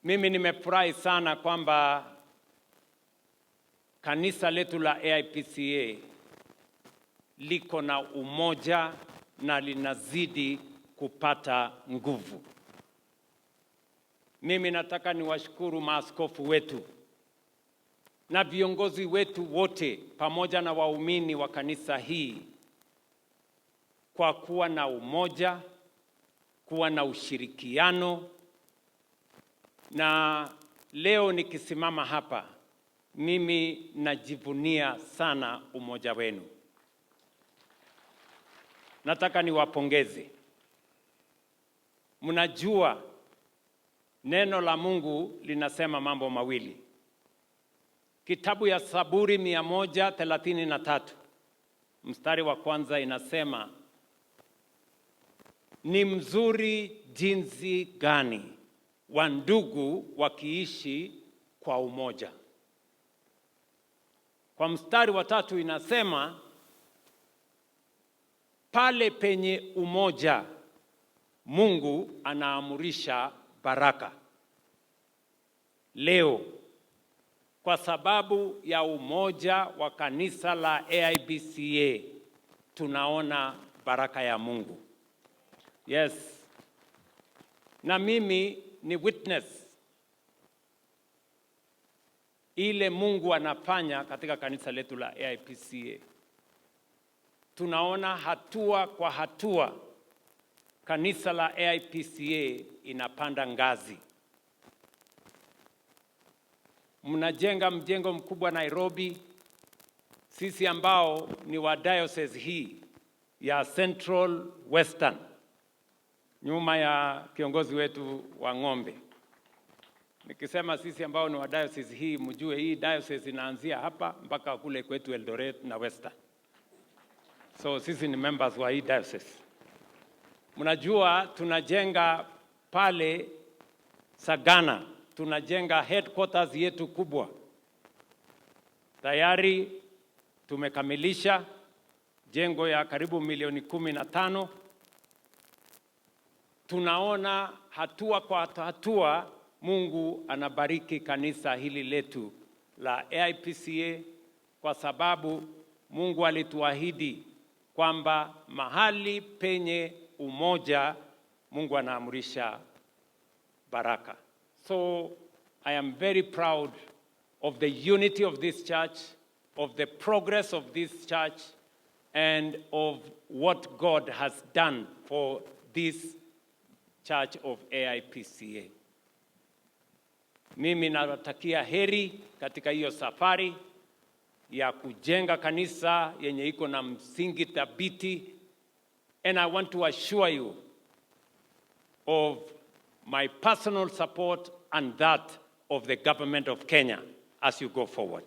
Mimi nimefurahi sana kwamba kanisa letu la AIPCA liko na umoja na linazidi kupata nguvu. Mimi nataka niwashukuru maaskofu wetu na viongozi wetu wote pamoja na waumini wa kanisa hii kwa kuwa na umoja, kuwa na ushirikiano. Na leo nikisimama hapa, mimi najivunia sana umoja wenu. Nataka niwapongeze. Mnajua neno la Mungu linasema mambo mawili. Kitabu ya Zaburi 133 mstari wa kwanza inasema, ni mzuri jinsi gani wandugu wakiishi kwa umoja. Kwa mstari wa tatu inasema, pale penye umoja Mungu anaamurisha baraka. Leo kwa sababu ya umoja wa kanisa la AIPCA tunaona baraka ya Mungu. Yes. Na mimi ni witness ile Mungu anafanya katika kanisa letu la AIPCA. Tunaona hatua kwa hatua kanisa la AIPCA inapanda ngazi. Mnajenga mjengo mkubwa Nairobi. Sisi ambao ni wa diocese hii ya Central Western, nyuma ya kiongozi wetu wa Ng'ombe. Nikisema sisi ambao ni wa diocese hii, mjue hii diocese inaanzia hapa mpaka kule kwetu Eldoret na Western. So sisi ni members wa hii diocese. Mnajua tunajenga pale Sagana, tunajenga headquarters yetu kubwa. Tayari tumekamilisha jengo ya karibu milioni 15. Tunaona hatua kwa hatua Mungu anabariki kanisa hili letu la AIPCA, kwa sababu Mungu alituahidi kwamba mahali penye umoja Mungu anaamurisha baraka. So I am very proud of the unity of this church, of the progress of this church, and of what God has done for this church of AIPCA. Mimi nawatakia heri katika hiyo safari ya kujenga kanisa yenye iko na msingi thabiti, and I want to assure you of my personal support and that of the government of Kenya as you go forward.